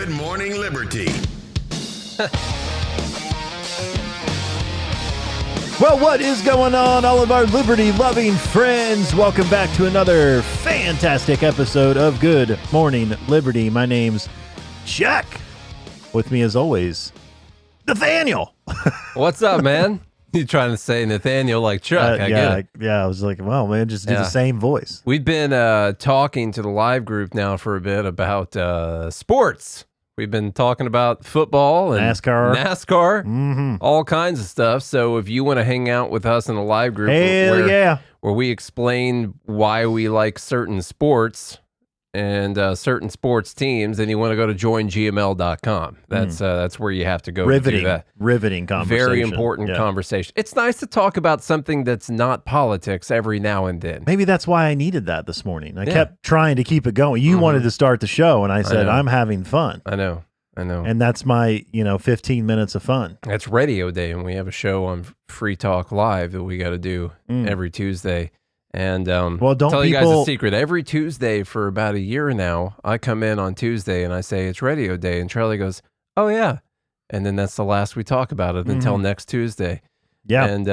Good Morning Liberty. Well, what is going on, all of our liberty-loving friends? Welcome back to another fantastic episode of Good Morning Liberty. My name's Chuck. With me, as always, Nathaniel. What's up, man? You trying to say Nathaniel like Chuck? I get it. Yeah, I was like, well, man, just do the same voice. We've been talking to the live group now for a bit about sports. We've been talking about football and NASCAR, all kinds of stuff. So if you want to hang out with us in the live group where we explain why we like certain sports and certain sports teams, then you want to go to joingml.com. That's where you have to go to do that. Riveting conversation. Very important conversation. It's nice to talk about something that's not politics every now and then. Maybe that's why I needed that this morning. I kept trying to keep it going. You wanted to start the show, and I said, I'm having fun. I know. And that's my, 15 minutes of fun. That's Radio Day, and we have a show on Free Talk Live that we got to do every Tuesday. And well, don't tell you guys a secret. Every Tuesday for about a year now, I come in on Tuesday and I say, it's Radio Day. And Charlie goes, oh, yeah. And then that's the last we talk about it until next Tuesday. Yeah. And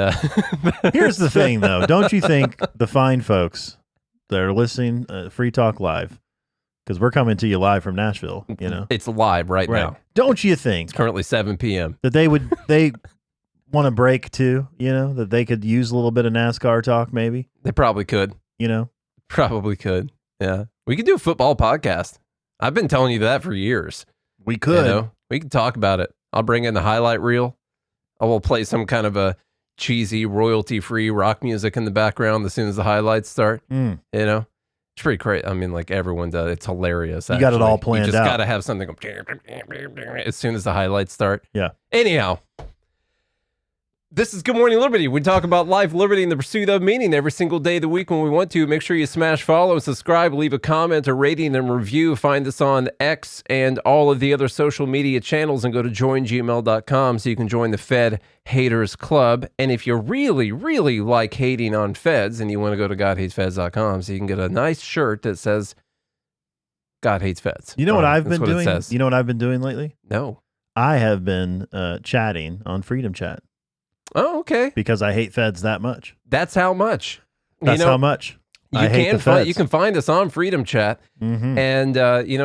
here's the thing, though. Don't you think the fine folks that are listening, Free Talk Live, because we're coming to you live from Nashville, It's live right now. Don't you think it's currently 7 p.m. that they want a break too, that they could use a little bit of NASCAR talk maybe? They probably could. Probably could. Yeah. We could do a football podcast. I've been telling you that for years. We could. We could talk about it. I'll bring in the highlight reel. I will play some kind of a cheesy, royalty-free rock music in the background as soon as the highlights start. It's pretty crazy. I mean, like everyone does. It's hilarious. You got it all planned out. You just got to have something go as soon as the highlights start. Yeah. Anyhow. This is Good Morning Liberty. We talk about life, liberty, and the pursuit of meaning every single day of the week when we want to. Make sure you smash follow, subscribe, leave a comment, a rating, and review. Find us on X and all of the other social media channels and go to joingml.com so you can join the Fed Haters Club. And if you really, really like hating on feds and you want to go to godhatesfeds.com so you can get a nice shirt that says God Hates Feds. You know what I've been doing? You know what I've been doing lately? No. I have been chatting on Freedom Chat. Oh, okay. Because I hate feds that much. That's how much. That's how much. I hate the feds. You can find us on Freedom Chat. And,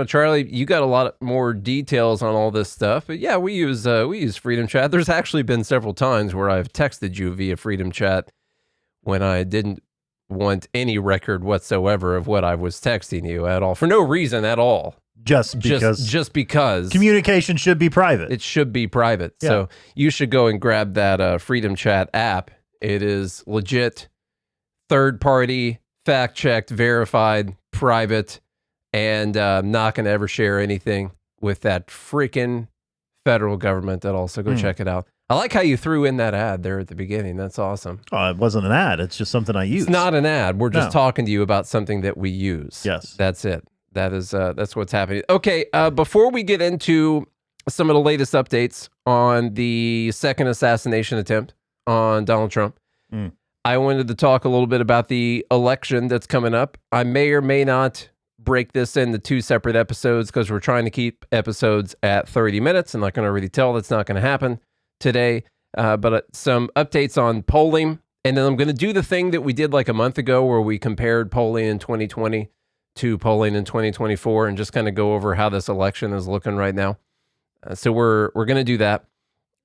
Charlie, you got a lot more details on all this stuff. But, yeah, we use Freedom Chat. There's actually been several times where I've texted you via Freedom Chat when I didn't want any record whatsoever of what I was texting you at all, for no reason at all. Just because communication should be private. It should be private. Yeah. So you should go and grab that Freedom Chat app. It is legit, third party, fact checked, verified, private, and I'm not going to ever share anything with that freaking federal government at all. So go check it out. I like how you threw in that ad there at the beginning. That's awesome. Oh, it wasn't an ad. It's just something I use. It's not an ad. We're just talking to you about something that we use. Yes. That's it. That's what's happening. Okay, before we get into some of the latest updates on the second assassination attempt on Donald Trump, I wanted to talk a little bit about the election that's coming up. I may or may not break this into two separate episodes because we're trying to keep episodes at 30 minutes, and I can already tell that's not going to happen today. But some updates on polling, and then I'm going to do the thing that we did like a month ago where we compared polling in 2020 to polling in 2024 and just kind of go over how this election is looking right now. So we're going to do that.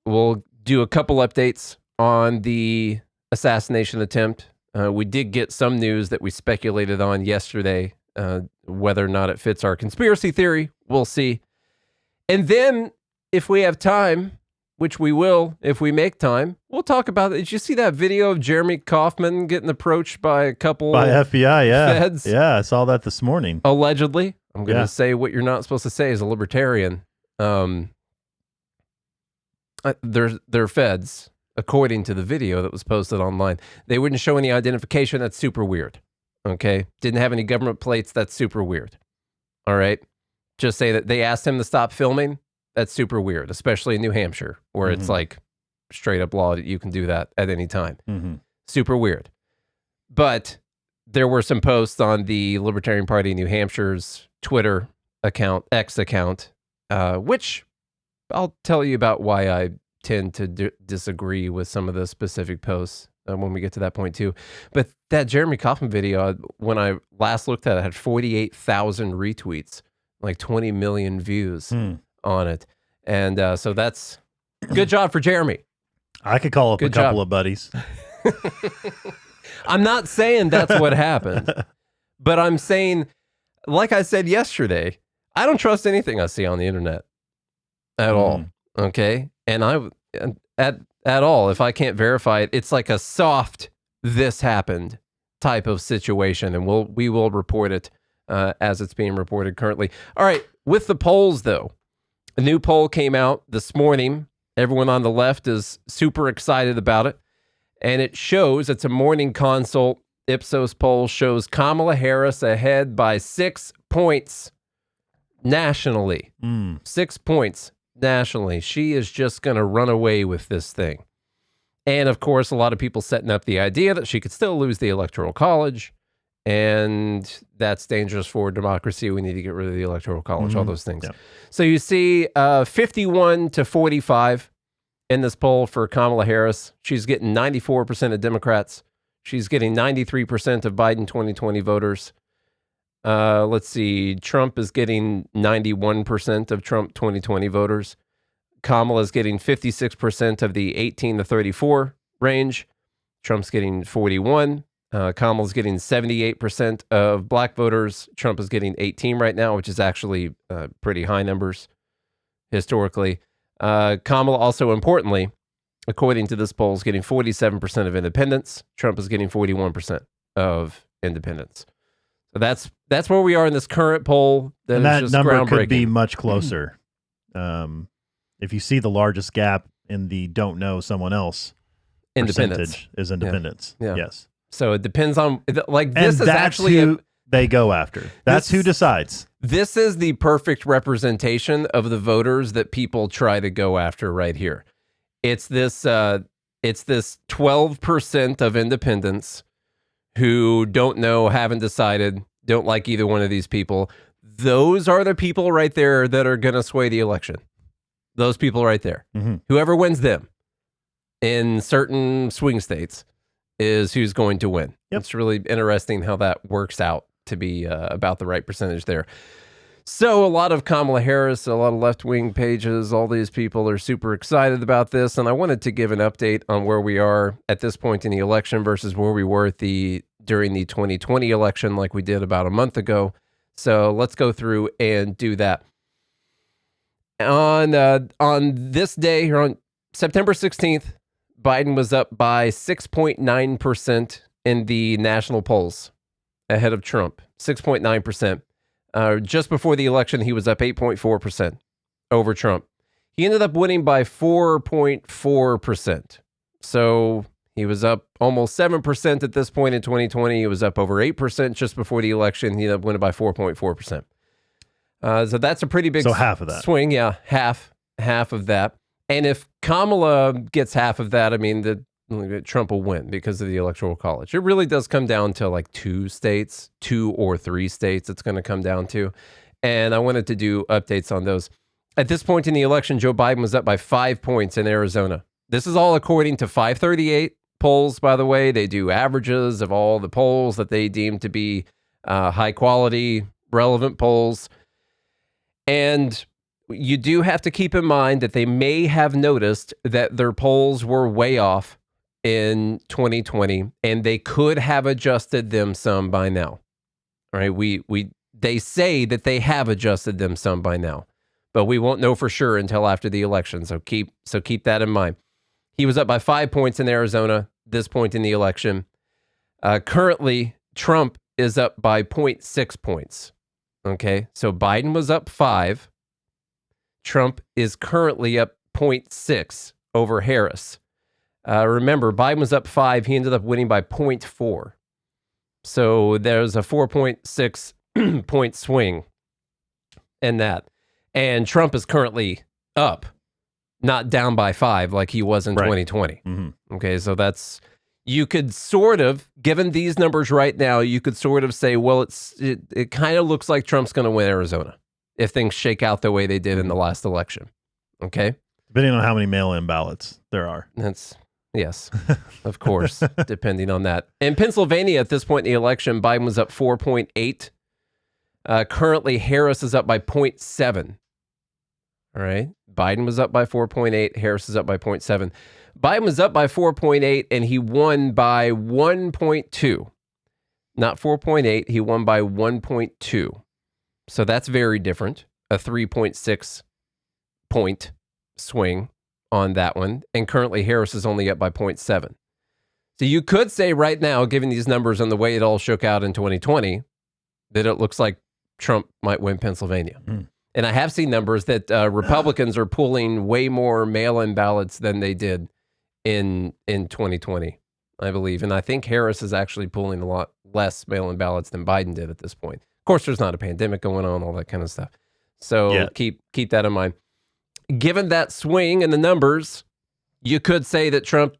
We'll do a couple updates on the assassination attempt. We did get some news that we speculated on yesterday. Whether or not it fits our conspiracy theory, we'll see. And then if we have time, which we will if we make time, we'll talk about it. Did you see that video of Jeremy Kaufman getting approached by a couple by FBI feds? Yeah, I saw that this morning. Allegedly. I'm going to say what you're not supposed to say as a libertarian. They're feds, according to the video that was posted online. They wouldn't show any identification. That's super weird. Okay? Didn't have any government plates. That's super weird. All right? Just say that they asked him to stop filming. That's super weird, especially in New Hampshire, where it's like straight up law that you can do that at any time. Super weird. But there were some posts on the Libertarian Party New Hampshire's Twitter account, X account, which I'll tell you about why I tend to disagree with some of the specific posts when we get to that point too. But that Jeremy Kaufman video, when I last looked at it, had 48,000 retweets, like 20 million views on it. And so that's good job for Jeremy. I could call up a couple of buddies. I'm not saying that's what happened, but I'm saying, like I said yesterday, I don't trust anything I see on the internet at all. Okay. And at all, if I can't verify it, it's like a soft, this happened type of situation. And we will report it as it's being reported currently. All right. With the polls though, a new poll came out this morning. Everyone on the left is super excited about it. And it shows, it's a Morning Consult Ipsos poll, shows Kamala Harris ahead by 6 points nationally. 6 points nationally. She is just going to run away with this thing. And of course, a lot of people setting up the idea that she could still lose the Electoral College. And that's dangerous for democracy. We need to get rid of the Electoral College, all those things. Yeah. So you see 51 to 45 in this poll for Kamala Harris. She's getting 94% of Democrats. She's getting 93% of Biden 2020 voters. Let's see. Trump is getting 91% of Trump 2020 voters. Kamala is getting 56% of the 18 to 34 range. Trump's getting 41. Kamala's getting 78% of black voters. Trump is getting 18 right now, which is actually pretty high numbers historically. Kamala also, importantly, according to this poll, is getting 47% of independents. Trump is getting 41% of independents. So that's where we are in this current poll. And that number could be much closer. If you see the largest gap in the don't know someone else percentage is independents. Yeah. Yes. So it depends on, like, this is actually who they go after. That's who decides. This is the perfect representation of the voters that people try to go after right here. It's this 12% of independents who don't know, haven't decided, don't like either one of these people. Those are the people right there that are going to sway the election. Those people right there. Whoever wins them in certain swing states is who's going to win. It's really interesting how that works out to be about the right percentage there. So a lot of Kamala Harris, a lot of left-wing pages, all these people are super excited about this. And I wanted to give an update on where we are at this point in the election versus where we were during the 2020 election, like we did about a month ago. So let's go through and do that. On this day, or on September 16th, Biden was up by 6.9% in the national polls ahead of Trump, 6.9%. Just before the election, he was up 8.4% over Trump. He ended up winning by 4.4%. So he was up almost 7% at this point in 2020. He was up over 8% just before the election. He ended up winning by 4.4%. So that's a pretty big half of that swing. Yeah, half of that. And if Kamala gets half of that, I mean, Trump will win because of the Electoral College. It really does come down to like 2 or 3 states it's going to come down to. And I wanted to do updates on those. At this point in the election, Joe Biden was up by 5 points in Arizona. This is all according to 538 polls, by the way. They do averages of all the polls that they deem to be high quality, relevant polls. And you do have to keep in mind that they may have noticed that their polls were way off in 2020, and they could have adjusted them some by now. All right, they say that they have adjusted them some by now, but we won't know for sure until after the election. So keep that in mind. He was up by 5 points in Arizona this point in the election. Currently, Trump is up by 0.6 points. Okay, so Biden was up 5. Trump is currently up 0.6 over Harris. Remember, Biden was up 5. He ended up winning by 0.4. So there's a 4.6 point swing in that. And Trump is currently up, not down by 5 like he was in 2020. Okay, so that's, you could sort of, given these numbers right now, you could sort of say, well, it kind of looks like Trump's going to win Arizona. if things shake out the way they did in the last election. Okay? Depending on how many mail-in ballots there are. Yes, of course, depending on that. In Pennsylvania, at this point in the election, Biden was up 4.8. Currently, Harris is up by 0.7. All right? Biden was up by 4.8. Harris is up by 0.7. Biden was up by 4.8, and he won by 1.2. Not 4.8. He won by 1.2. So that's very different. A 3.6 point swing on that one. And currently, Harris is only up by 0.7. So you could say right now, given these numbers and the way it all shook out in 2020, that it looks like Trump might win Pennsylvania. And I have seen numbers that Republicans are pulling way more mail-in ballots than they did in 2020, I believe. And I think Harris is actually pulling a lot less mail-in ballots than Biden did at this point. Of course, there's not a pandemic going on, all that kind of stuff. So keep that in mind. Given that swing in the numbers, you could say that Trump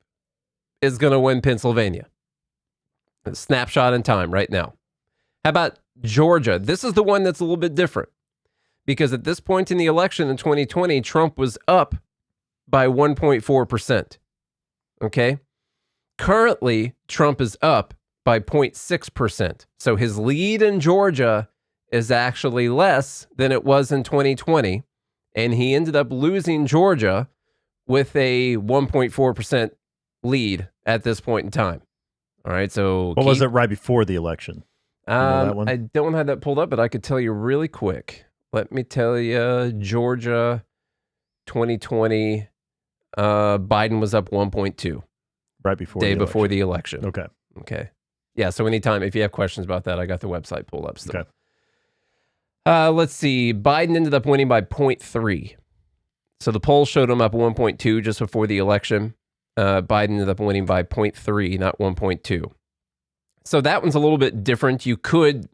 is going to win Pennsylvania. A snapshot in time right now. How about Georgia? This is the one that's a little bit different. Because at this point in the election in 2020, Trump was up by 1.4%. Okay? Currently, Trump is up by 0.6%. So his lead in Georgia is actually less than it was in 2020. And he ended up losing Georgia with a 1.4% lead at this point in time. All right, so... What was it right before the election? You know that one? I don't have that pulled up, but I could tell you really quick. Let me tell you, Georgia 2020, Biden was up 1.2. Right before day the before election. the election. Okay. Yeah, so anytime, if you have questions about that, I got the website pulled up still. Okay. Let's see. Biden ended up winning by 0.3. So the poll showed him up 1.2 just before the election. Biden ended up winning by 0.3, not 1.2. So that one's a little bit different. You could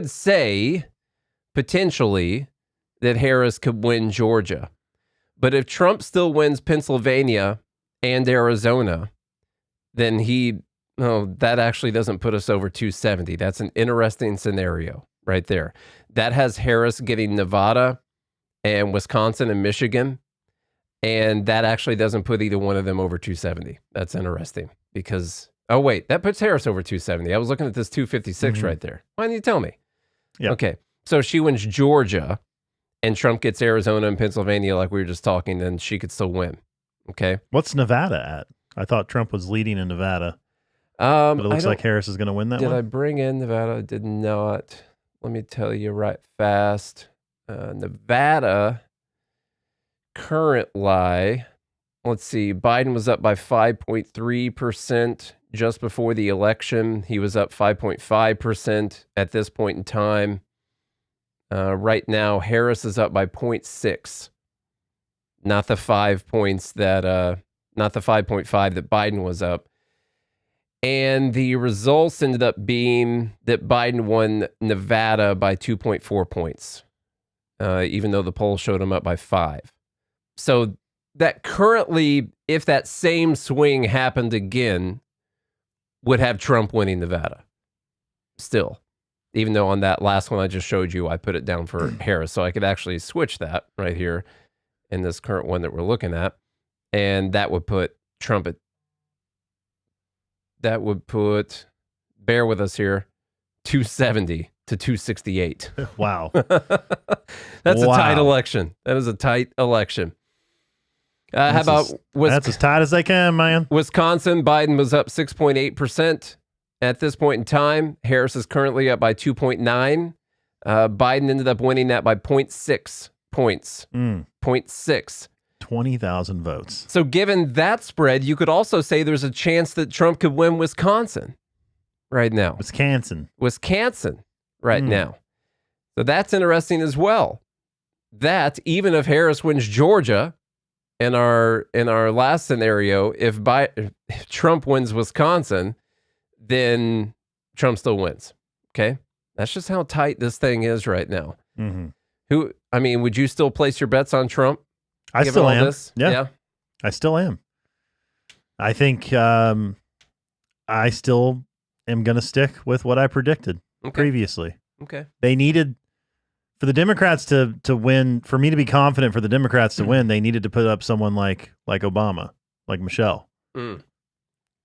say potentially that Harris could win Georgia. But if Trump still wins Pennsylvania and Arizona, then that actually doesn't put us over 270. That's an interesting scenario right there. That has Harris getting Nevada and Wisconsin and Michigan. And that actually doesn't put either one of them over 270. That's interesting because, oh, wait, that puts Harris over 270. I was looking at this 256 right there. Why didn't you tell me? Yeah. Okay. So she wins Georgia and Trump gets Arizona and Pennsylvania like we were just talking, then she could still win. Okay. What's Nevada at? I thought Trump was leading in Nevada. But it looks like Harris is going to win that one. Did I bring in Nevada? I did not. Let me tell you right fast. Nevada current lie. Let's see. Biden was up by 5.3% just before the election. He was up 5.5% at this point in time. Right now, Harris is up by 0.6. Not the 5 points that, not the 5.5 that Biden was up. And the results ended up being that Biden won Nevada by 2.4 points, even though the poll showed him up by 5. So that currently, if that same swing happened again, would have Trump winning Nevada. Still, even though on that last one I just showed you, I put it down for Harris. So I could actually switch that right here in this current one that we're looking at. And that would put Trump at, that would put, bear with us here, 270 to 268. Wow. That's a tight election. That is a tight election. How about that's as tight as they can, man. Wisconsin? Biden was up 6.8% at this point in time. Harris is currently up by 2.9. Biden ended up winning that by 0.6 points. 0.6. 20,000 votes. So given that spread, you could also say there's a chance that Trump could win Wisconsin right now. Wisconsin right now. So that's interesting as well. That even if Harris wins Georgia in our last scenario, if Trump wins Wisconsin, then Trump still wins. Okay? That's just how tight this thing is right now. Would you still place your bets on Trump? I still am. Yeah. I still am. I think I still am going to stick with what I predicted previously. Okay. They needed For the Democrats to win, for me to be confident for the Democrats to win, they needed to put up someone like Obama, like Michelle. You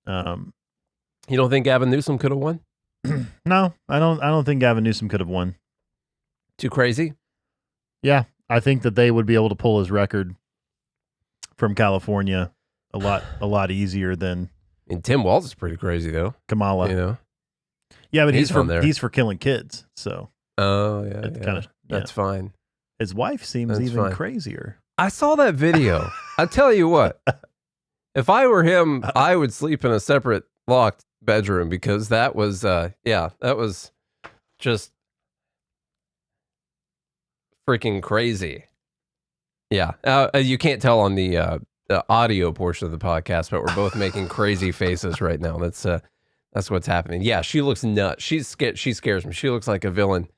don't think Gavin Newsom could have won? No, I don't think Gavin Newsom could have won. Too crazy? Yeah, I think that they would be able to pull his record from California a lot easier than. And Tim Walz is pretty crazy though. Kamala, you know. Yeah, but he's for killing kids, so. Oh yeah, kind of. That's fine. His wife seems even crazier. I saw that video. I tell you what, if I were him, I would sleep in a separate locked bedroom because that was, that was just freaking crazy. Yeah, you can't tell on the audio portion of the podcast, but we're both making crazy faces right now. That's what's happening. Yeah, she looks nuts. She scares me. She looks like a villain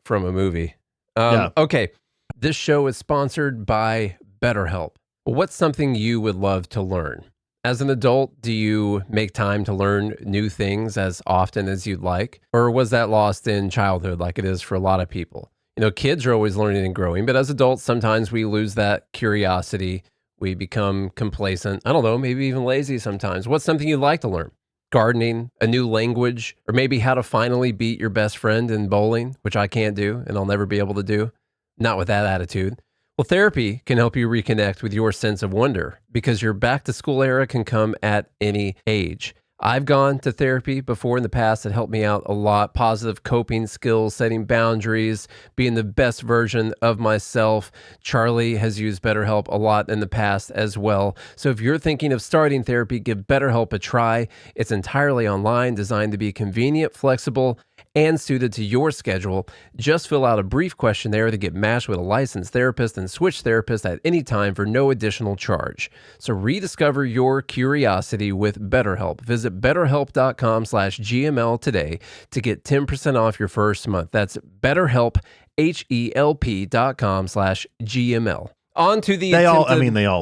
from a movie. Okay, this show is sponsored by BetterHelp. What's something you would love to learn? As an adult, do you make time to learn new things as often as you'd like? Or was that lost in childhood like it is for a lot of people? You know, kids are always learning and growing, but as adults, sometimes we lose that curiosity. We become complacent. I don't know, maybe even lazy sometimes. What's something you'd like to learn? Gardening, a new language, or maybe how to finally beat your best friend in bowling, which I can't do and I'll never be able to do. Not with that attitude. Well, therapy can help you reconnect with your sense of wonder because your back to school era can come at any age. I've gone to therapy before in the past. It helped me out a lot. Positive coping skills, setting boundaries, being the best version of myself. Charlie has used BetterHelp a lot in the past as well. So if you're thinking of starting therapy, give BetterHelp a try. It's entirely online, designed to be convenient, flexible, and suited to your schedule. Just fill out a brief questionnaire to get matched with a licensed therapist and switch therapists at any time for no additional charge. So rediscover your curiosity with BetterHelp. Visit BetterHelp.com/GML today to get 10% off your first month. That's BetterHelp, HELP.com/GML. On to the they all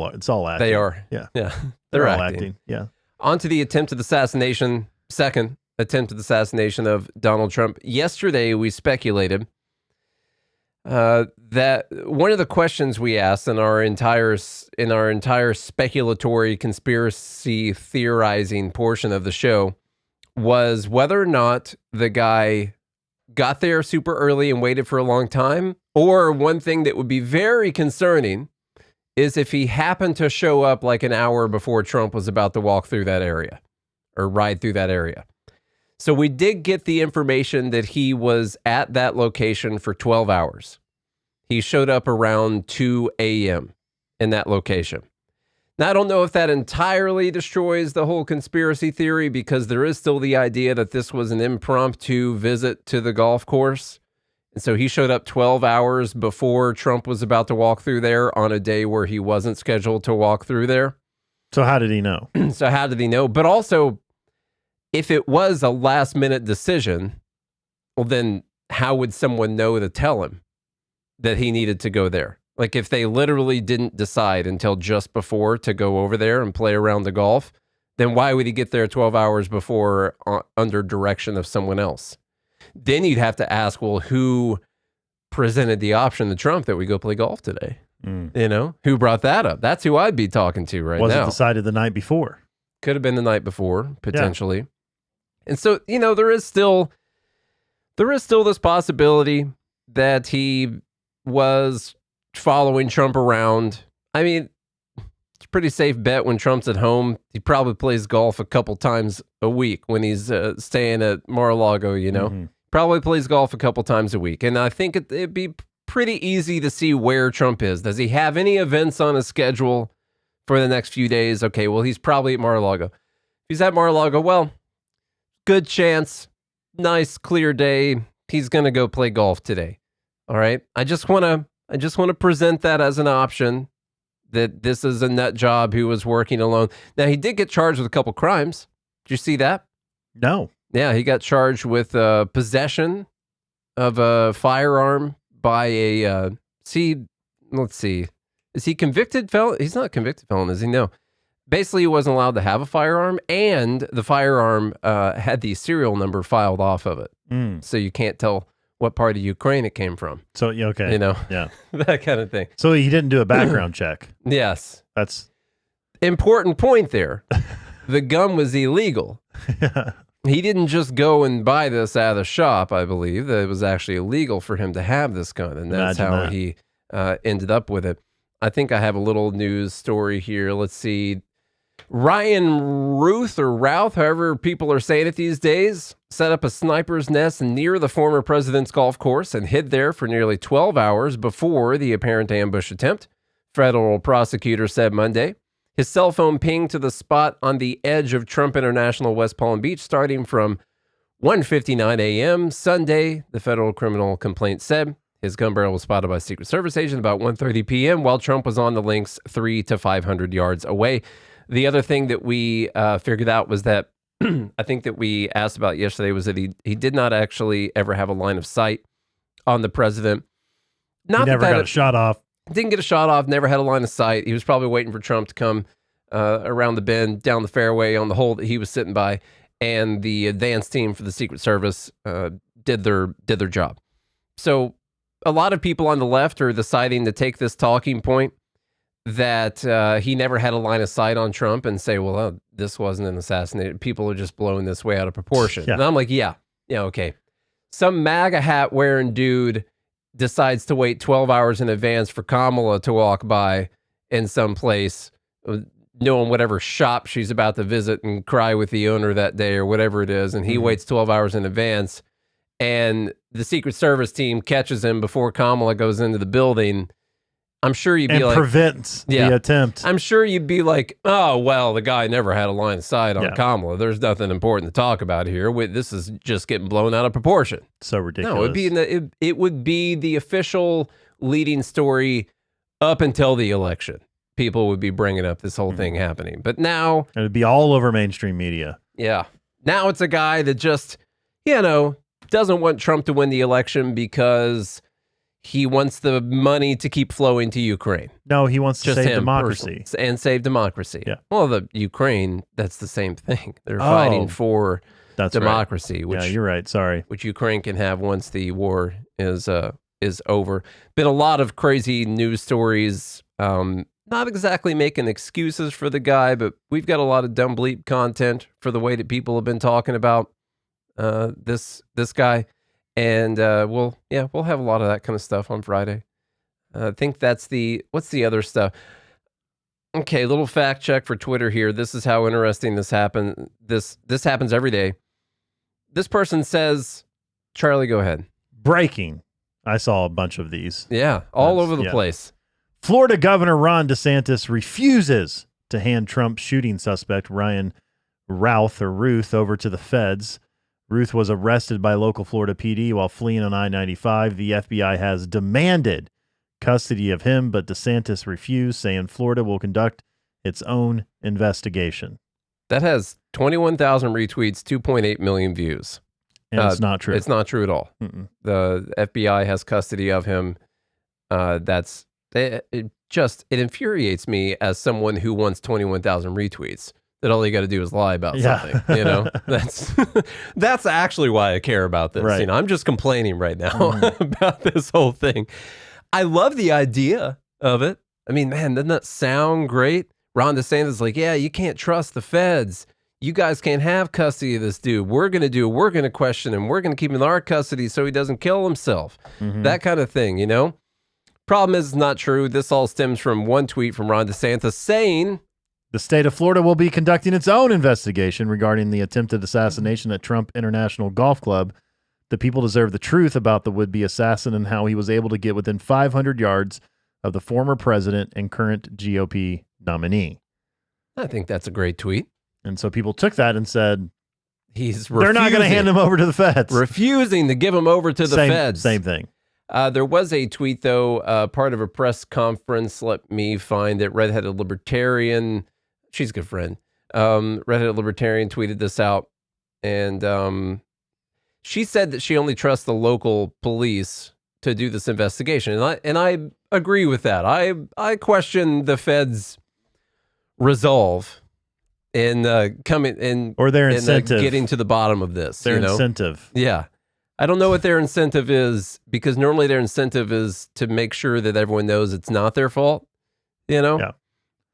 are. It's all acting. They are. Yeah. They're all acting. Yeah. On to the attempted assassination, second attempted assassination of Donald Trump. Yesterday, we speculated that one of the questions we asked in our entire speculatory conspiracy theorizing portion of the show was whether or not the guy got there super early and waited for a long time, or one thing that would be very concerning is if he happened to show up like an hour before Trump was about to walk through that area or ride through that area. So we did get the information that he was at that location for 12 hours. He showed up around 2 a.m. in that location. Now, I don't know if that entirely destroys the whole conspiracy theory because there is still the idea that this was an impromptu visit to the golf course. And so he showed up 12 hours before Trump was about to walk through there on a day where he wasn't scheduled to walk through there. So how did he know? But also, if it was a last minute decision, well, then how would someone know to tell him that he needed to go there? Like if they literally didn't decide until just before to go over there and play around the golf, then why would he get there 12 hours before under direction of someone else? Then you'd have to ask, well, who presented the option to Trump that we go play golf today? You know, who brought that up? That's who I'd be talking to right now. Was it decided the night before? Could have been the night before, potentially. Yeah. And so, you know, there is still this possibility that he was following Trump around. I mean, it's a pretty safe bet when Trump's at home. He probably plays golf a couple times a week when he's staying at Mar-a-Lago, you know. Mm-hmm. Probably plays golf a couple times a week. And I think it'd be pretty easy to see where Trump is. Does he have any events on his schedule for the next few days? Okay, well, he's probably at Mar-a-Lago. If he's at Mar-a-Lago, well, good chance, nice clear day, he's going to go play golf today. All right? I just want to present that as an option, that this is a nut job who was working alone. Now, he did get charged with a couple crimes. Did you see that? No. Yeah, he got charged with possession of a firearm by a, let's see. Is he convicted felon? He's not a convicted felon, is he? No. Basically, he wasn't allowed to have a firearm, and the firearm had the serial number filed off of it. So you can't tell what part of Ukraine it came from. So, yeah, okay. Yeah. That kind of thing. So he didn't do a background check. Yes. That's important point there. The gun was illegal. He didn't just go and buy this out of the shop, I believe. That it was actually illegal for him to have this gun, and that's how he ended up with it. I think I have a little news story here. Let's see. Ryan Ruth or Routh, however people are saying it these days, set up a sniper's nest near the former president's golf course and hid there for nearly 12 hours before the apparent ambush attempt, federal prosecutors said Monday. His cell phone pinged to the spot on the edge of Trump International West Palm Beach starting from 1:59 a.m. Sunday, the federal criminal complaint said. His gun barrel was spotted by a Secret Service agent about 1:30 p.m. while Trump was on the links 300 to 500 yards away. The other thing that we figured out was that I think that we asked about yesterday was that he did not actually ever have a line of sight on the president. He never got a shot off. Didn't get a shot off, never had a line of sight. He was probably waiting for Trump to come around the bend, down the fairway on the hole that he was sitting by, and the advance team for the Secret Service did their job. So a lot of people on the left are deciding to take this talking point that he never had a line of sight on Trump and say, well, this wasn't an assassination. People are just blowing this way out of proportion. Yeah. And I'm like, yeah, okay. Some MAGA hat wearing dude decides to wait 12 hours in advance for Kamala to walk by in some place, knowing whatever shop she's about to visit and cry with the owner that day or whatever it is. And he waits 12 hours in advance, and the Secret Service team catches him before Kamala goes into the building. I'm sure you'd be like, prevents the attempt. I'm sure you'd be like, oh, well, the guy never had a line of sight on Kamala. There's nothing important to talk about here. This is just getting blown out of proportion. So ridiculous. No, it would be the official leading story up until the election. People would be bringing up this whole thing happening. But now... it would be all over mainstream media. Yeah. Now it's a guy that just, doesn't want Trump to win the election because... he wants the money to keep flowing to Ukraine. No, he wants to save democracy. And save democracy. Yeah. Well, the Ukraine, that's the same thing. They're fighting for democracy. Right. Which, you're right. Sorry. Which Ukraine can have once the war is over. Been a lot of crazy news stories. Not exactly making excuses for the guy, but we've got a lot of dumb bleep content for the way that people have been talking about this guy. And we'll have a lot of that kind of stuff on Friday. I think what's the other stuff? Okay, little fact check for Twitter here. This is how interesting this happened. This happens every day. This person says, Charlie, go ahead. Breaking. I saw a bunch of these. Yeah, all over the place. Florida Governor Ron DeSantis refuses to hand Trump's shooting suspect Ryan Ruth over to the feds. Ruth was arrested by local Florida PD while fleeing on I-95. The FBI has demanded custody of him, but DeSantis refused, saying Florida will conduct its own investigation. That has 21,000 retweets, 2.8 million views. And it's not true. It's not true at all. The FBI has custody of him. It infuriates me as someone who wants 21,000 retweets. That all you got to do is lie about something, That's actually why I care about this. Right. I'm just complaining right now about this whole thing. I love the idea of it. I mean, man, doesn't that sound great? Ron DeSantis is like, yeah, you can't trust the feds. You guys can't have custody of this dude. We're going to question him. We're going to keep him in our custody so he doesn't kill himself. That kind of thing, Problem is, it's not true. This all stems from one tweet from Ron DeSantis saying... the state of Florida will be conducting its own investigation regarding the attempted assassination at Trump International Golf Club. The people deserve the truth about the would-be assassin and how he was able to get within 500 yards of the former president and current GOP nominee. I think that's a great tweet. And so people took that and said, they're not going to hand him over to the feds. Refusing to give him over to the feds. Same thing. There was a tweet, though, part of a press conference. Let me find it. Redheaded Libertarian. She's a good friend. Redheaded Libertarian tweeted this out. And she said that she only trusts the local police to do this investigation. And I agree with that. I question the feds' resolve in coming in, or their incentive, getting to the bottom of this. Their incentive. Yeah. I don't know what their incentive is, because normally their incentive is to make sure that everyone knows it's not their fault, you know? Yeah.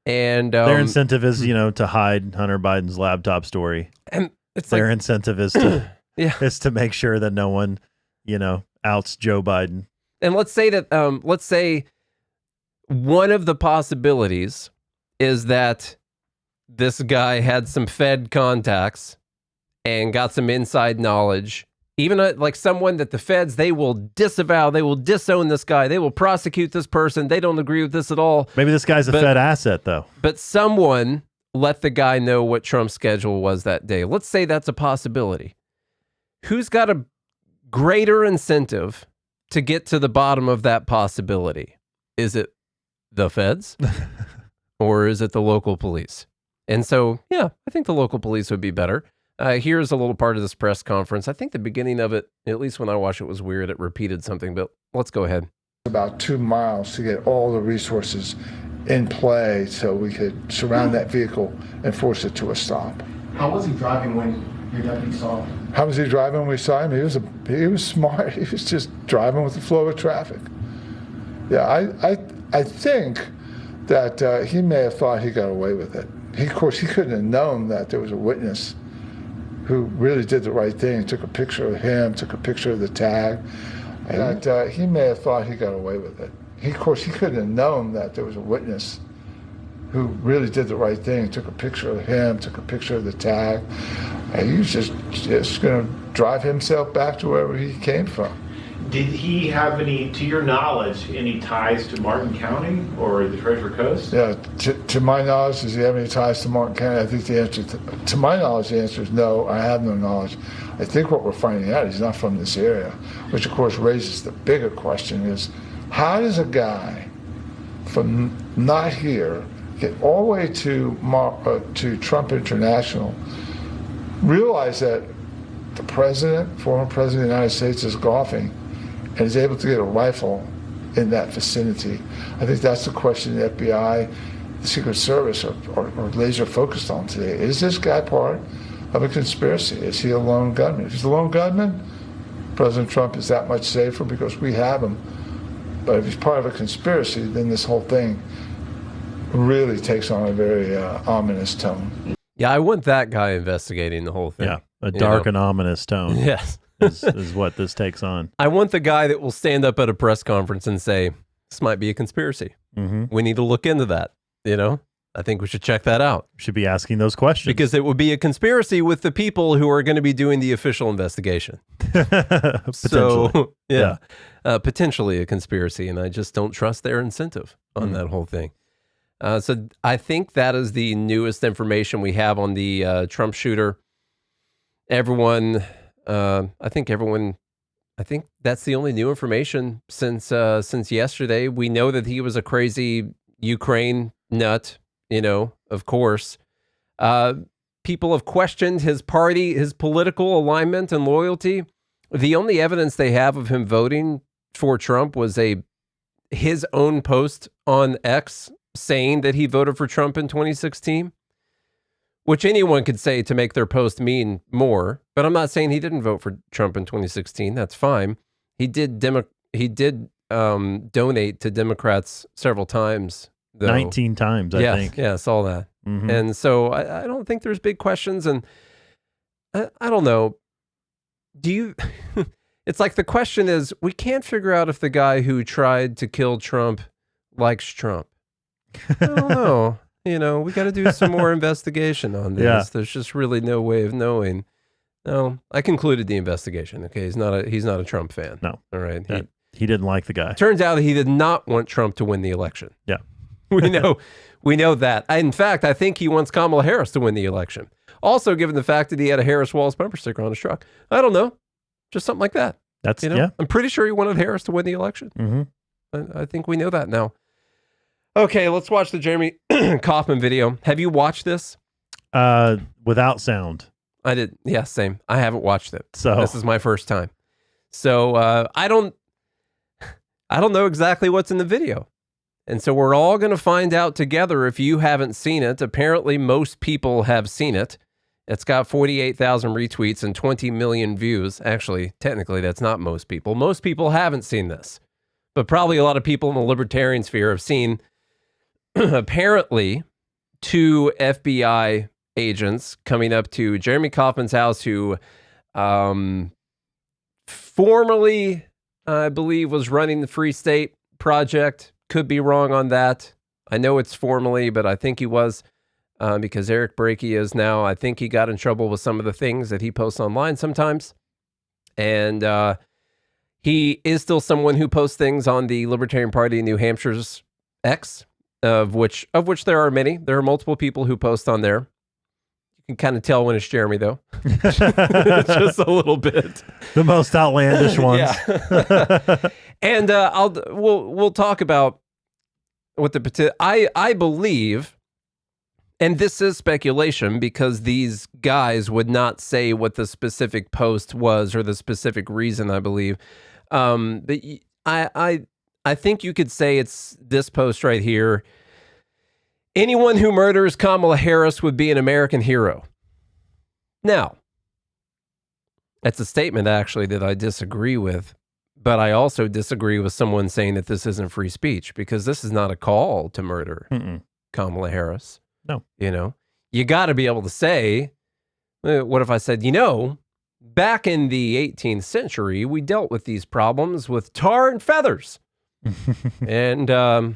And their incentive is, to hide Hunter Biden's laptop story. And it's their incentive is to is to make sure that no one, outs Joe Biden. And let's say one of the possibilities is that this guy had some Fed contacts and got some inside knowledge. Even like someone that the feds, they will disavow, they will disown this guy, they will prosecute this person, they don't agree with this at all. Maybe this guy's a Fed asset, though. But someone let the guy know what Trump's schedule was that day. Let's say that's a possibility. Who's got a greater incentive to get to the bottom of that possibility? Is it the feds or is it the local police? And so, yeah, I think the local police would be better. Here's a little part of this press conference. I think the beginning of it, at least when I watched it, was weird. It repeated something, but let's go ahead. About 2 miles to get all the resources in play so we could surround that vehicle and force it to a stop. How was he driving when your deputy saw him? How was he driving when we saw him? He was smart. He was just driving with the flow of traffic. Yeah, I think that he may have thought he got away with it. Of course, he couldn't have known that there was a witness who really did the right thing, took a picture of him, took a picture of the tag. And he may have thought he got away with it. Of course, he couldn't have known that there was a witness who really did the right thing, took a picture of him, took a picture of the tag. And he was just going to drive himself back to wherever he came from. Did he have any, to your knowledge, any ties to Martin County or the Treasure Coast? Yeah, to my knowledge, does he have any ties to Martin County? I think the answer, to my knowledge, the answer is no, I have no knowledge. I think what we're finding out, he's not from this area, which of course raises the bigger question is, how does a guy from not here get all the way to Trump International, realize that the president, former president of the United States, is golfing and is able to get a rifle in that vicinity? I think that's the question the FBI, the Secret Service are laser focused on today. Is this guy part of a conspiracy? Is he a lone gunman? If he's a lone gunman, President Trump is that much safer because we have him. But if he's part of a conspiracy, then this whole thing really takes on a very ominous tone. Yeah, I want that guy investigating the whole thing. Yeah, a dark and ominous tone. Yes. is what this takes on. I want the guy that will stand up at a press conference and say, this might be a conspiracy. Mm-hmm. We need to look into that. I think we should check that out. Should be asking those questions. Because it would be a conspiracy with the people who are going to be doing the official investigation. Potentially. Potentially a conspiracy. And I just don't trust their incentive on that whole thing. So I think that is the newest information we have on the Trump shooter. I think that's the only new information since yesterday. We know that he was a crazy Ukraine nut, of course. People have questioned his party, his political alignment and loyalty. The only evidence they have of him voting for Trump was his own post on X saying that he voted for Trump in 2016, which anyone could say to make their post mean more. But I'm not saying he didn't vote for Trump in 2016. That's fine. He did donate to Democrats several times, though. 19 times, I think. Yeah, I saw that. Mm-hmm. And so I don't think there's big questions. And I don't know. It's like the question is, we can't figure out if the guy who tried to kill Trump likes Trump. I don't know. We got to do some more investigation on this. Yeah. There's just really no way of knowing. No, I concluded the investigation. Okay, he's not a Trump fan. No. All right. He didn't like the guy. Turns out that he did not want Trump to win the election. Yeah. We know that. In fact, I think he wants Kamla Harris to win the election. Also, given the fact that he had a Harris Walls bumper sticker on his truck. I don't know. Just something like that. That's, yeah. I'm pretty sure he wanted Harris to win the election. Mm-hmm. I think we know that now. Okay, let's watch the Jeremy Kaufman video. Have you watched this? Without sound. I did. Yeah, same. I haven't watched it. So this is my first time. So I don't know exactly what's in the video. And so we're all going to find out together if you haven't seen it. Apparently, most people have seen it. It's got 48,000 retweets and 20 million views. Actually, technically, that's not most people. Most people haven't seen this. But probably a lot of people in the libertarian sphere have seen, apparently, 2 FBI agents coming up to Jeremy Kaufman's house, who formerly, I believe, was running the Free State Project. Could be wrong on that. I know it's formally, but I think he was, because Eric Brakey is now. I think he got in trouble with some of the things that he posts online sometimes. And he is still someone who posts things on the Libertarian Party in New Hampshire's X, of which there are many. There are multiple people who post on there. You can kind of tell when it's Jeremy, though. Just a little bit. The most outlandish ones. Yeah. And we'll talk about what the I believe, and this is speculation because these guys would not say what the specific post was or the specific reason. I believe, but I think you could say it's this post right here. Anyone who murders Kamala Harris would be an American hero. Now, that's a statement actually that I disagree with, but I also disagree with someone saying that this isn't free speech, because this is not a call to murder Kamala Harris. No. You know, you got to be able to say, what if I said, back in the 18th century, we dealt with these problems with tar and feathers and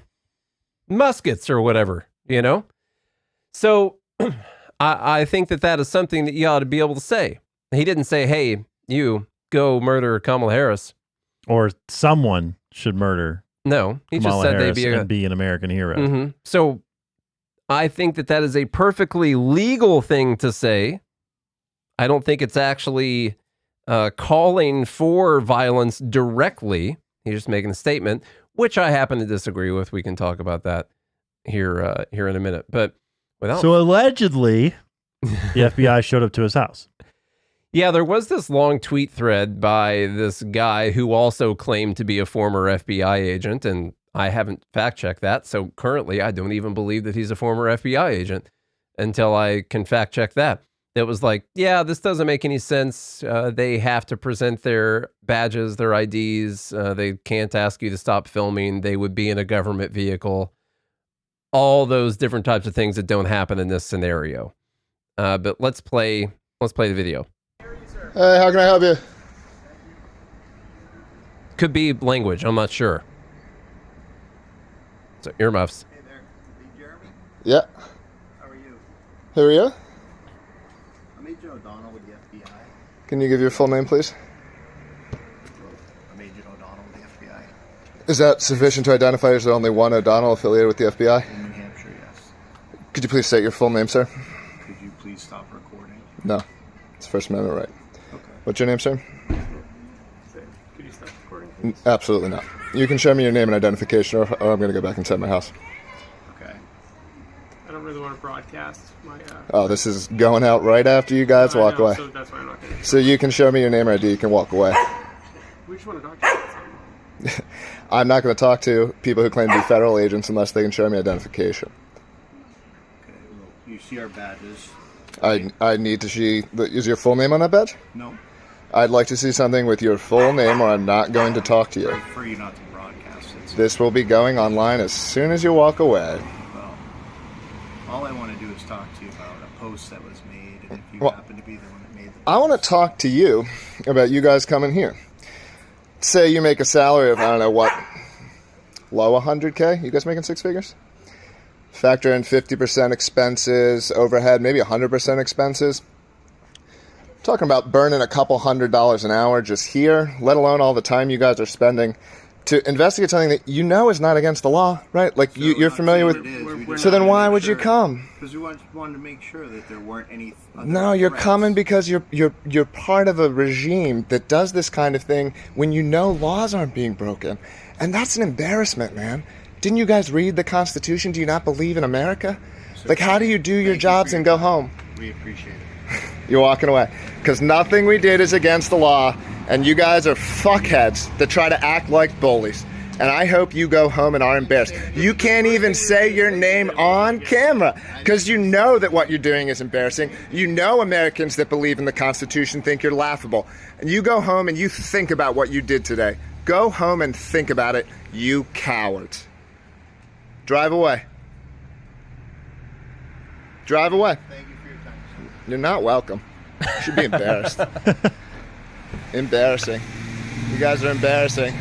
muskets or whatever. So I think that is something that you ought to be able to say. He didn't say, hey, you go murder Kamala Harris. Or someone should murder No, he Kamala just said Harris they'd be an American hero. Mm-hmm. So I think that is a perfectly legal thing to say. I don't think it's actually calling for violence directly. He's just making a statement, which I happen to disagree with. We can talk about that here in a minute. But so allegedly, the FBI showed up to his house. Yeah, there was this long tweet thread by this guy who also claimed to be a former FBI agent, and I haven't fact-checked that, so currently I don't even believe that he's a former FBI agent until I can fact-check that. It was like, yeah, this doesn't make any sense. They have to present their badges, their IDs. They can't ask you to stop filming. They would be in a government vehicle. All those different types of things that don't happen in this scenario. But let's play the video. Hey, how can I help you? Could be language, I'm not sure. So earmuffs. Hey there, hey Jeremy? Yeah. How are you? Who are you? I'm Agent O'Donnell with the FBI. Can you give your full name, please? I'm Agent O'Donnell with the FBI. Is that sufficient to identify as the only one O'Donnell affiliated with the FBI? In New Hampshire, yes. Could you please state your full name, sir? Could you please stop recording? No. It's First Amendment right. Okay. What's your name, sir? Could you stop recording, please? Absolutely not. You can show me your name and identification, or I'm going to go back inside my house. Okay. I don't really want to broadcast my. Oh, this is going out right after you guys walk away. So that's why I'm not going to. So you can show me your name or ID, you can walk away. We just want to talk to you about something. I'm not going to talk to people who claim to be federal agents unless they can show me identification. Okay, well, you see our badges. I need to see... Is your full name on that badge? No. I'd like to see something with your full name, or I'm not going to talk to you. I prefer you not to broadcast it. This will be going online as soon as you walk away. Well, all I want to do is talk to you about a post that was made, and if you Well, happen to be the one that made the post. I want to talk to you about you guys coming here. Say you make a salary of, I don't know what, low 100K? You guys making six figures? Factor in 50% expenses, overhead, maybe 100% expenses. Talking about burning a couple $100 an hour just here, let alone all the time you guys are spending to investigate something that you know is not against the law, right? Like So you're not familiar saying with. it is. We just So then wanted to why make would you sure- come? Because we wanted to make sure that there weren't any other No, you're threats. coming because you're part of a regime that does this kind of thing when you know laws aren't being broken. And that's an embarrassment, man. Didn't you guys read the Constitution? Do you not believe in America? Like, how do you do your Thank you jobs for and your go time. home? We appreciate it. You're walking away. Because nothing we did is against the law, and you guys are fuckheads that try to act like bullies. And I hope you go home and are embarrassed. You can't even say your name on camera because you know that what you're doing is embarrassing. You know Americans that believe in the Constitution think you're laughable. And you go home and you think about what you did today. Go home and think about it, you coward. Drive away. Drive away. Thank you for your time, sir. You're not welcome. You should be embarrassed. Embarrassing. You guys are embarrassing.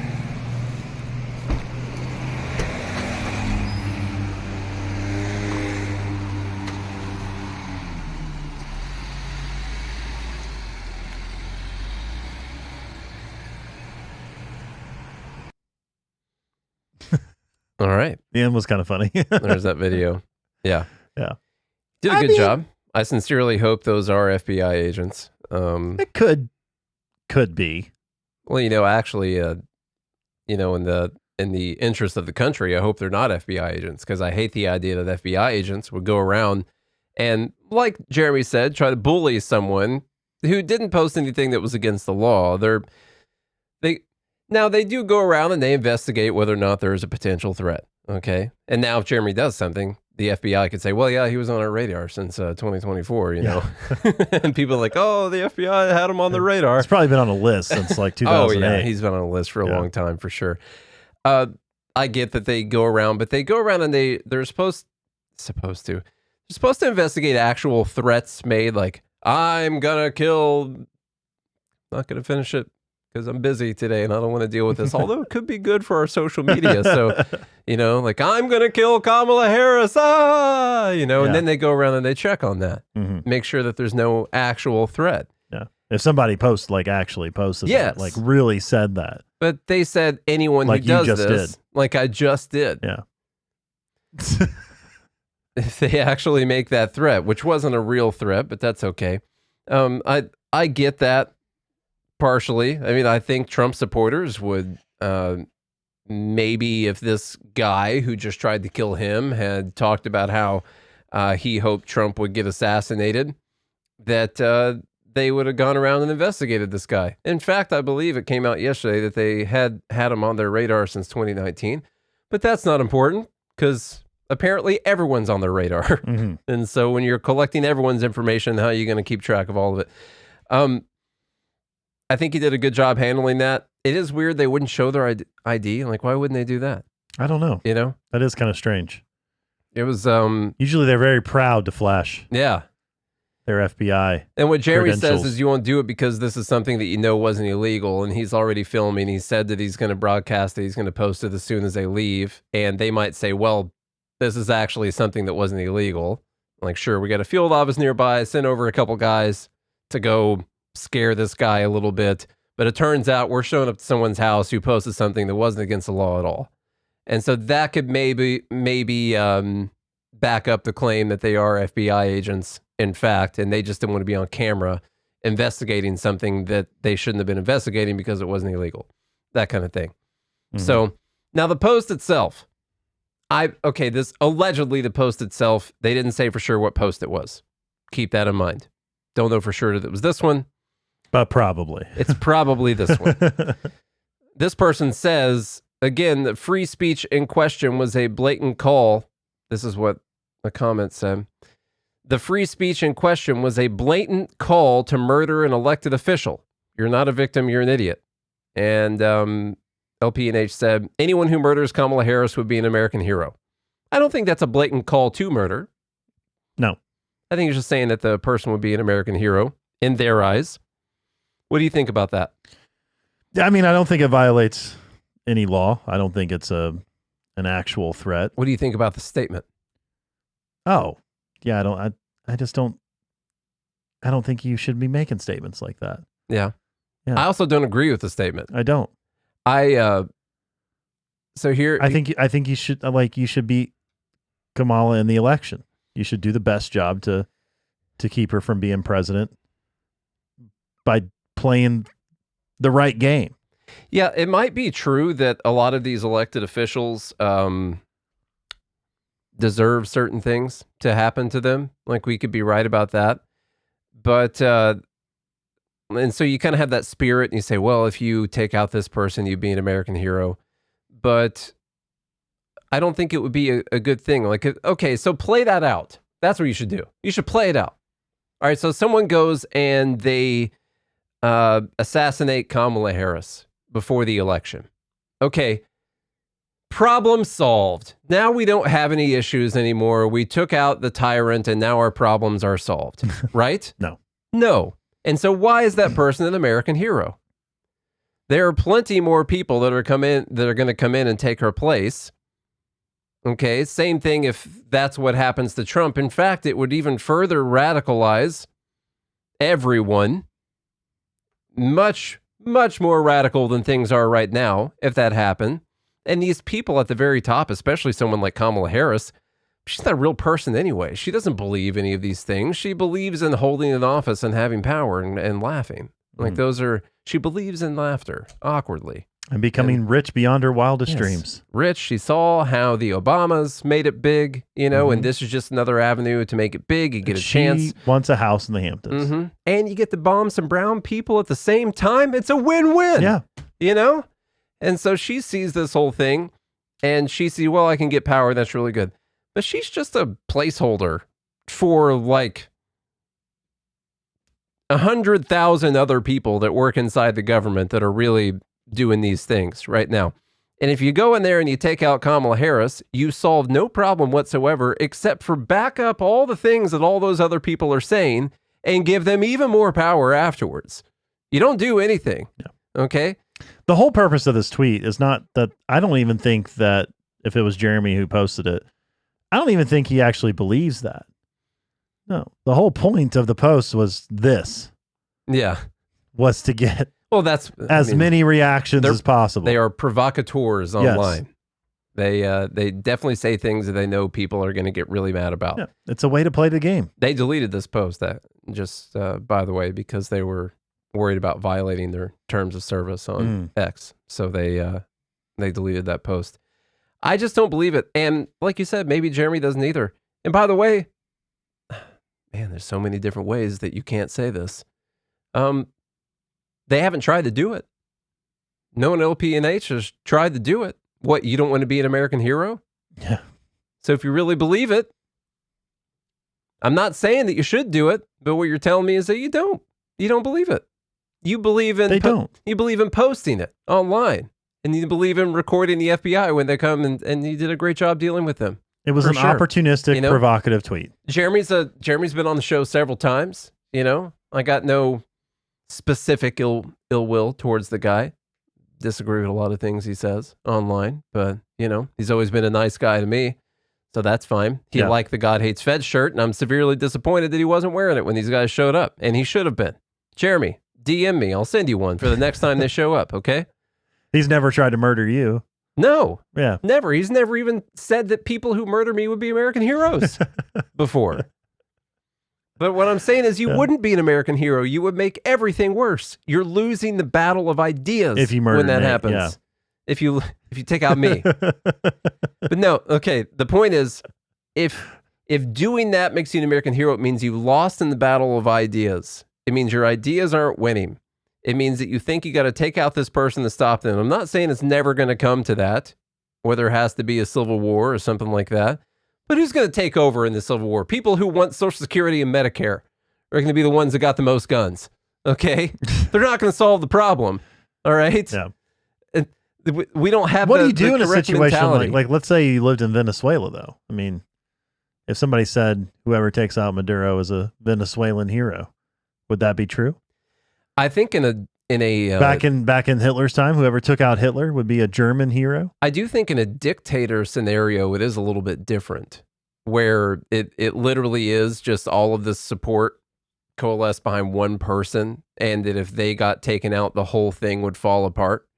All right. The end was kind of funny. There's that video. Yeah. Yeah. Did a good job. I sincerely hope those are FBI agents. It could be. Well, actually, in the interest of the country, I hope they're not FBI agents because I hate the idea that FBI agents would go around and, like Jeremy said, try to bully someone who didn't post anything that was against the law. Now, they do go around and they investigate whether or not there is a potential threat, okay? And now if Jeremy does something, the FBI could say, well, yeah, he was on our radar since 2024, you know? And people are like, oh, the FBI had him on the radar. It's probably been on a list since like 2008. Oh, yeah, he's been on a list for a long time, for sure. I get that they go around, but they go around and they're supposed to investigate actual threats made, like, I'm gonna kill, not gonna finish it, because I'm busy today and I don't want to deal with this, although it could be good for our social media. So, like, I'm going to kill Kamla Harris, and then they go around and they check on that, make sure that there's no actual threat. Yeah. If somebody actually posted yes. that, like really said that. But they said anyone like who does you just this, did. like I just did. Yeah. If they actually make that threat, which wasn't a real threat, but that's okay. I get that. Partially. I mean, I think Trump supporters would maybe if this guy who just tried to kill him had talked about how he hoped Trump would get assassinated, that they would have gone around and investigated this guy. In fact, I believe it came out yesterday that they had him on their radar since 2019. But that's not important because apparently everyone's on their radar. And so when you're collecting everyone's information, how are you going to keep track of all of it? I think he did a good job handling that. It is weird they wouldn't show their ID. Like, why wouldn't they do that? I don't know. That is kind of strange. It was usually they're very proud to flash. Yeah. Their FBI. And what Jeremy says is you won't do it because this is something that wasn't illegal, and he's already filming. He said that he's going to broadcast it. He's going to post it as soon as they leave, and they might say, well, this is actually something that wasn't illegal. Like, sure, we got a field office nearby. Send over a couple guys to go scare this guy a little bit, but it turns out we're showing up to someone's house who posted something that wasn't against the law at all. And so that could maybe back up the claim that they are FBI agents, in fact, and they just didn't want to be on camera investigating something that they shouldn't have been investigating because it wasn't illegal, that kind of thing. So now the post itself, this allegedly the post itself, they didn't say for sure what post it was. Keep that in mind. Don't know for sure that it was this one. But probably. It's probably this one. This person says, again, that free speech in question was a blatant call. This is what the comment said. The free speech in question was a blatant call to murder an elected official. You're not a victim, you're an idiot. And LPNH said, anyone who murders Kamala Harris would be an American hero. I don't think that's a blatant call to murder. No. I think he's just saying that the person would be an American hero in their eyes. What do you think about that? I mean, I don't think it violates any law. I don't think it's an actual threat. What do you think about the statement? Oh, yeah, I don't think you should be making statements like that. Yeah. I also don't agree with the statement. I don't. So here I think you should beat Kamala in the election. You should do the best job to keep her from being president by playing the right game. Yeah, it might be true that a lot of these elected officials deserve certain things to happen to them. Like, we could be right about that. But, and so you kind of have that spirit and you say, well, if you take out this person, you'd be an American hero. but I don't think it would be a good thing. Like, okay, so play that out. That's what you should do. You should play it out. All right, so someone goes and they assassinate Kamala Harris before the election. Okay, problem solved. Now we don't have any issues anymore. We took out the tyrant and now our problems are solved, right? No. And so why is that person an American hero? There are plenty more people that are going to come in and take her place. Okay, same thing if that's what happens to Trump. In fact, it would even further radicalize everyone. Much, much more radical than things are right now if that happened. And these people at the very top, especially someone like Kamala Harris, she's not a real person anyway. She doesn't believe any of these things. She believes in holding an office and having power and laughing. Like she believes in laughter, awkwardly. And becoming rich beyond her wildest dreams. Rich. She saw how the Obamas made it big, and this is just another avenue to make it big. You get a chance. She wants a house in the Hamptons. And you get to bomb some brown people at the same time. It's a win-win. Yeah. And so she sees this whole thing and she sees, well, I can get power. That's really good. But she's just a placeholder for like 100,000 other people that work inside the government that are really doing these things right now. And if you go in there and you take out Kamala Harris, you solve no problem whatsoever, except for back up all the things that all those other people are saying and give them even more power afterwards. You don't do anything. No. Okay? The whole purpose of this tweet is not that. I don't even think that if it was Jeremy who posted it, I don't even think he actually believes that. No, the whole point of the post was this. Yeah. Was to get that's many reactions as possible. They are provocateurs online. Yes. They definitely say things that they know people are going to get really mad about. Yeah, it's a way to play the game. They deleted this post, that just by the way, because they were worried about violating their terms of service on X. So they deleted that post. I just don't believe it. And like you said, maybe Jeremy doesn't either. And by the way, man, there's so many different ways that you can't say this. They haven't tried to do it. No one LPNH has tried to do it. What, you don't want to be an American hero? Yeah. So if you really believe it, I'm not saying that you should do it, but what you're telling me is that you don't. You don't believe it. You believe in you believe in posting it online, and you believe in recording the FBI when they come, and you did a great job dealing with them. It was an opportunistic, provocative tweet. Jeremy's been on the show several times. I got no specific ill will towards the guy. Disagree with a lot of things he says online, but he's always been a nice guy to me, so that's fine. He liked the God Hates Feds shirt, and I'm severely disappointed that he wasn't wearing it when these guys showed up, and he should have been. Jeremy, DM me. I'll send you one for the next time they show up, okay? He's never tried to murder you. No. Yeah. Never. He's never even said that people who murder me would be American heroes before. But what I'm saying is you wouldn't be an American hero. You would make everything worse. You're losing the battle of ideas if you murder when that me, happens. Yeah. If you take out me. But no, okay. The point is, if doing that makes you an American hero, it means you lost in the battle of ideas. It means your ideas aren't winning. It means that you think you got to take out this person to stop them. I'm not saying it's never going to come to that, or there has to be a civil war or something like that. But who's going to take over in the Civil War? People who want Social Security and Medicare are going to be the ones that got the most guns. Okay? They're not going to solve the problem. All right? Yeah. And we don't have what do you do in a situation mentality. like let's say you lived in Venezuela, though? I mean, if somebody said whoever takes out Maduro is a Venezuelan hero, would that be true? I think in a back in Hitler's time, whoever took out Hitler would be a German hero. I do think in a dictator scenario, it is a little bit different, where it literally is just all of this support coalesced behind one person, and that if they got taken out, the whole thing would fall apart.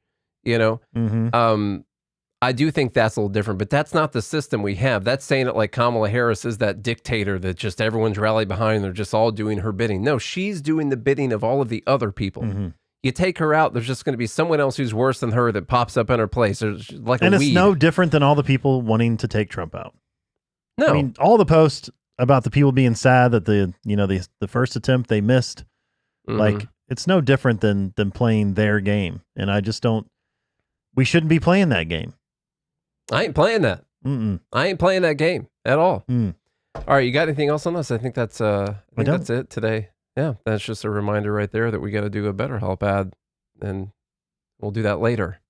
I do think that's a little different, but that's not the system we have. That's saying it like Kamala Harris is that dictator that just everyone's rallied behind and they're just all doing her bidding. No, she's doing the bidding of all of the other people. You take her out, there's just going to be someone else who's worse than her that pops up in her place. There's like and a it's weed. no different than all the people wanting to take Trump out. No, I mean, all the posts about the people being sad that the first attempt they missed, like it's no different than playing their game. And I just don't. We shouldn't be playing that game. I ain't playing that. I ain't playing that game at all. Mm. All right, you got anything else on this? I think that's that's it today. Yeah, that's just a reminder right there that we got to do a BetterHelp ad, and we'll do that later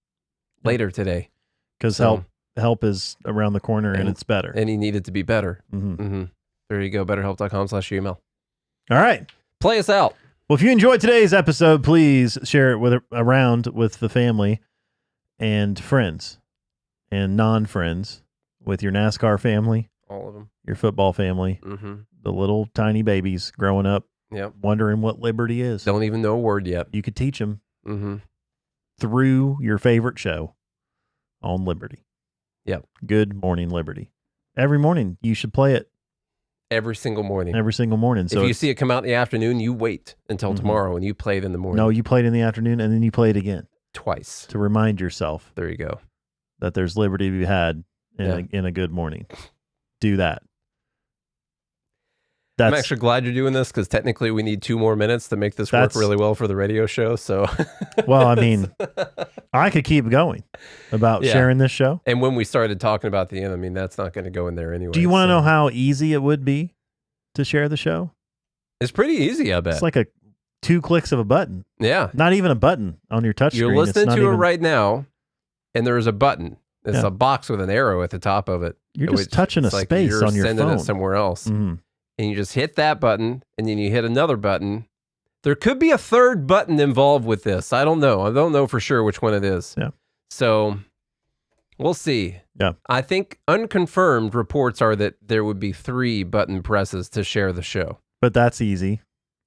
today. Because help is around the corner and it's better. And he needed to be better. There you go, betterhelp.com/email. All right. Play us out. Well, if you enjoyed today's episode, please share it around with the family and friends and non-friends, with your NASCAR family, all of them, your football family, the little tiny babies growing up, wondering what liberty is. Don't even know a word yet. You could teach them through your favorite show on Liberty. Yep. Good Morning Liberty. Every morning you should play it. Every single morning. Every single morning. So if you see it come out in the afternoon, you wait until tomorrow and you play it in the morning. No, you play it in the afternoon and then you play it again. Twice. To remind yourself. There you go. That there's liberty to be had in a good morning. Do that. I'm actually glad you're doing this because technically we need 2 more minutes to make this work really well for the radio show. So, well, I mean, I could keep going about sharing this show. And when we started talking about the end, I mean, that's not going to go in there anyway. Do you want to know how easy it would be to share the show? It's pretty easy, I bet. It's like 2 clicks of a button. Yeah. Not even a button on your touch screen. You're listening to it right now, and there's a button. It's a box with an arrow at the top of it. You're just touching a space on your phone. You're sending it somewhere else. And you just hit that button, and then you hit another button. There could be a third button involved with this. I don't know. I don't know for sure which one it is. Yeah. So we'll see. Yeah. I think unconfirmed reports are that there would be 3 button presses to share the show. But that's easy.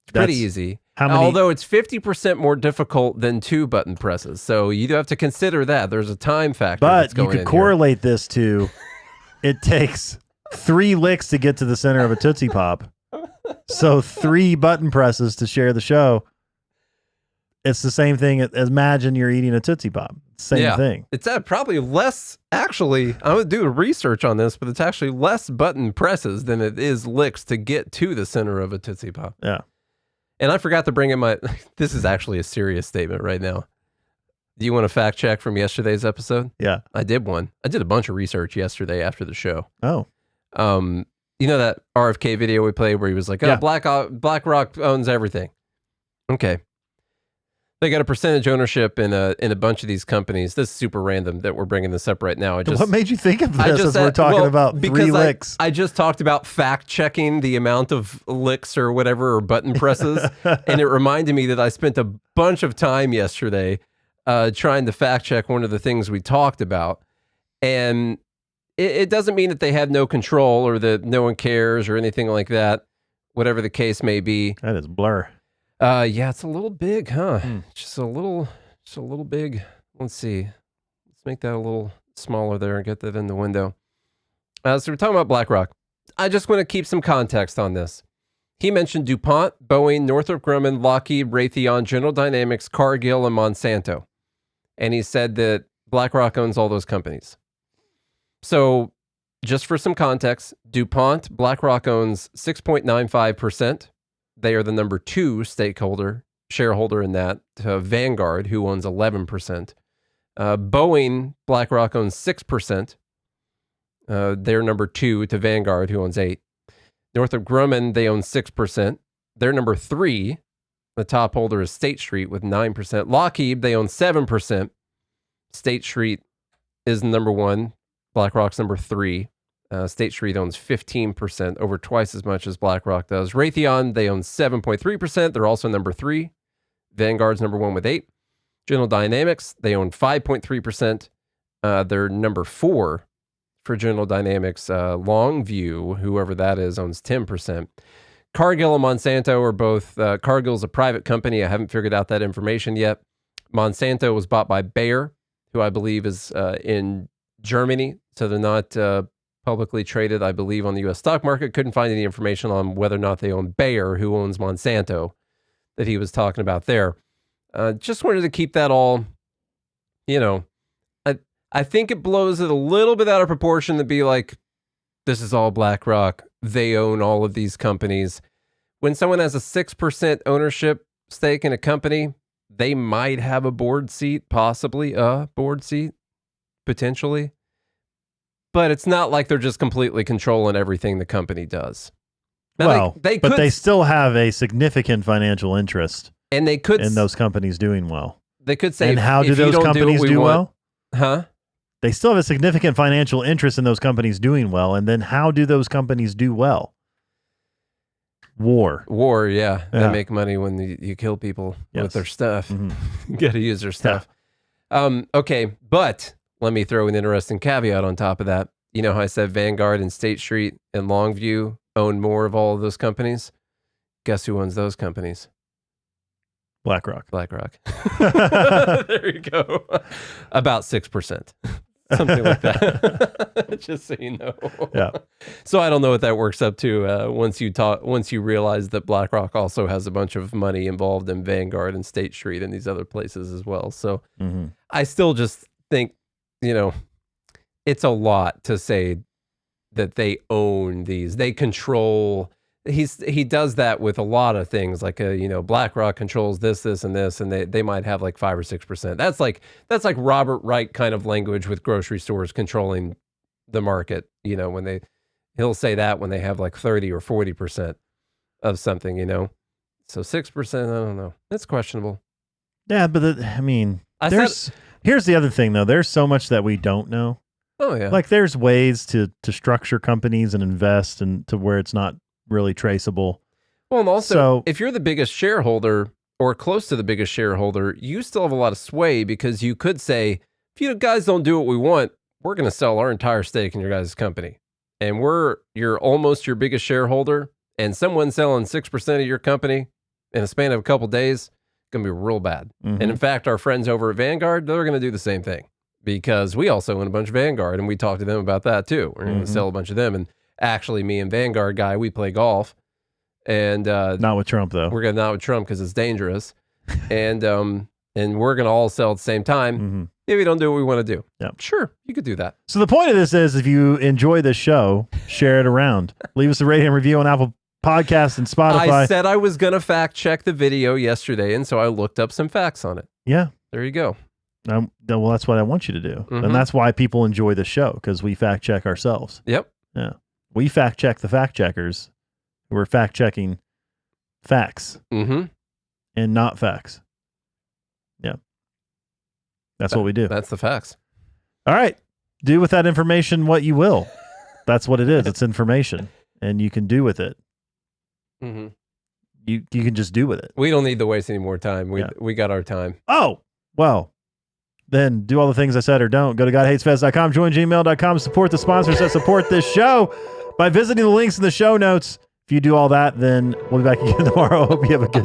It's pretty easy. How many? Although it's 50% more difficult than 2 button presses. So you do have to consider that. There's a time factor. But you could correlate this to it takes 3 licks to get to the center of a Tootsie Pop. So 3 button presses to share the show. It's the same thing as imagine you're eating a Tootsie Pop. Same thing. It's probably less, actually, I would do research on this, but it's actually less button presses than it is licks to get to the center of a Tootsie Pop. Yeah. And I forgot to bring in this is actually a serious statement right now. Do you want a fact check from yesterday's episode? Yeah. I did one. I did a bunch of research yesterday after the show. Oh. You know that RFK video we played where he was like, oh, BlackRock owns everything. Okay. They got a percentage ownership in a bunch of these companies. This is super random that we're bringing this up right now. What made you think of this as we're talking about 3 licks? I just talked about fact checking the amount of licks or whatever, or button presses. And it reminded me that I spent a bunch of time yesterday trying to fact check one of the things we talked about. And it doesn't mean that they have no control or that no one cares or anything like that, whatever the case may be. That is blur. Yeah, it's a little big, huh? Just a little big. Let's see. Let's make that a little smaller there and get that in the window. So we're talking about BlackRock. I just want to keep some context on this. He mentioned DuPont, Boeing, Northrop Grumman, Lockheed, Raytheon, General Dynamics, Cargill, and Monsanto. And he said that BlackRock owns all those companies. So just for some context, DuPont, BlackRock owns 6.95%. They are the number 2 shareholder in that, to Vanguard, who owns 11%. Boeing, BlackRock owns 6%. They're number 2 to Vanguard, who owns 8%. Northrop Grumman, they own 6%. They're number 3. The top holder is State Street with 9%. Lockheed, they own 7%. State Street is number 1. BlackRock's number 3. State Street owns 15%, over twice as much as BlackRock does. Raytheon, they own 7.3%. They're also number 3. Vanguard's number 1 with 8%. General Dynamics, they own 5.3%. They're number 4 for General Dynamics. Longview, whoever that is, owns 10%. Cargill and Monsanto are both, Cargill's a private company. I haven't figured out that information yet. Monsanto was bought by Bayer, who I believe is in Germany. So they're not publicly traded, I believe, on the U.S. stock market. Couldn't find any information on whether or not they own Bayer, who owns Monsanto, that he was talking about there. Just wanted to keep that all, I think it blows it a little bit out of proportion to be like, this is all BlackRock. They own all of these companies. When someone has a 6% ownership stake in a company, they might have a board seat, possibly a board seat, potentially. But it's not like they're just completely controlling everything the company does. Now, Well, they but could, they still have a significant financial interest and they could in those companies doing well. They could say, And how do if you those don't companies what we do want- well? Huh? They still have a significant financial interest in those companies doing well. And then how do those companies do well? War. War, yeah. They Yeah. make money when you kill people Yes. with their stuff. Mhm. You got to use their stuff. Okay, but let me throw an interesting caveat on top of that. You know how I said Vanguard and State Street and Longview own more of all of those companies? Guess who owns those companies? BlackRock. BlackRock. There you go. About 6%. Something like that. Just so you know. Yeah. So I don't know what that works up to once you realize that BlackRock also has a bunch of money involved in Vanguard and State Street and these other places as well. So I still just think, it's a lot to say that they own these. They control. He does that with a lot of things, like BlackRock controls this, and this, and they might have like 5 or 6%. That's like Robert Wright kind of language with grocery stores controlling the market. When he'll say that when they have like 30 or 40% of something. So 6%, I don't know. It's questionable. Yeah, but here's the other thing though. There's so much that we don't know. Oh yeah. Like there's ways to structure companies and invest and to where it's not really traceable. Well, and also, So- if you're the biggest shareholder or close to the biggest shareholder, you still have a lot of sway because you could say, if you guys don't do what we want, we're going to sell our entire stake in your guys' company. And you're almost your biggest shareholder, and someone selling 6% of your company in a span of a couple days, going to be real bad. Mhm. And in fact, our friends over at Vanguard, they're going to do the same thing because we also own a bunch of Vanguard, and we talked to them about that too. We're going to sell a bunch of them. And actually, me and Vanguard guy, we play golf, and Not with Trump though. we're gonna not with Trump because it's dangerous, and we're gonna all sell at the same time if we don't do what we want to do. Yeah. Sure, you could do that. So the point of this is, if you enjoy this show, share it around. Leave us a rating and review on Apple Podcasts and Spotify. I said I was gonna fact check the video yesterday, and so I looked up some facts on it. Yeah. There you go. Well, that's what I want you to do. Mhm. And that's why people enjoy the show, because we fact check ourselves. Yep. Yeah. We fact check the fact checkers who are fact checking facts Mm-hmm. and not facts. Yeah. That's what we do. That's the facts. All right. Do with that information what you will. That's what it is. It's information. And you can do with it. Mm-hmm. You can just do with it. We don't need to waste any more time. Yeah. We got our time. Oh, well, then do all the things I said or don't. Go to GodHatesFest.com, join gmail.com, support the sponsors that support this show by visiting the links in the show notes. If you do all that, then we'll be back again tomorrow. Hope you have a good